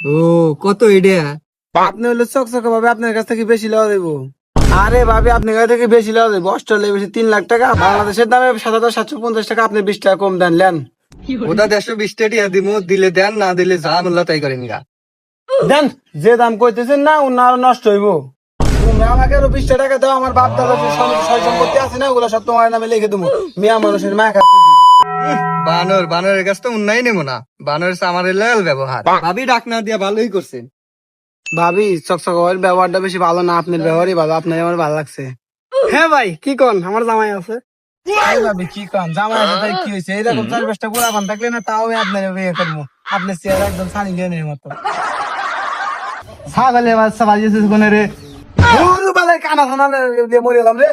ও কত এটা? আপনি হলে চকচকে ভাবে আপনার কাছ থেকে বেশি লওয়া দেবো। আরে ভাবি আপনার কাছ থেকে বেশি লওয়া দেবো, অস্ট্রেলিয়া বেশি 3 লাখ টাকা, বাংলাদেশের দামে 7,750 টাকা, আপনি 20 টাকা কম দেন লেন। ওটা 120 টাকা দিমু, দিলে দেন, না দিলে যা মোল্লা তাই করেন গা। দেন, যে দাম কইতেছেন না ও না আরো নষ্ট হইব। তুমি আমাকে আরো 20 টাকা দাও, আমার বাপ দাদা যে সয় সম্পত্তি আছে না ওগুলো সব তোমার নামে লিখে দেবো। মিয়া মানুষের মা খাচ্ছে। বানরের কাছ তো উন্নয় নেবো না, বানরের আমার লেল ব্যবহার। ভাবি ডাক না দিয়া ভালোই করছেন। ভাবি চকচকের ব্যবহারটা বেশি ভালো না, আপনার ব্যবহারই ভালো, আপনার আমার ভালো লাগছে। হ্যাঁ ভাই কি কোন, আমার জামাই আছে। এই ভাবি কি কোন, জামাই আছে তাই কি হয়েছে? এরকম 4-5টা বুড়া পান থাকলে না তাও আমি আপনার বিয়ে করবো। আপনার চেয়ার একদম সানি লিওনের মতো। ছাগলের বাচ্চা বাজিয়েছিস কোনে রে? গরু বালাই কানা থানা দিয়ে মরে এলাম রে।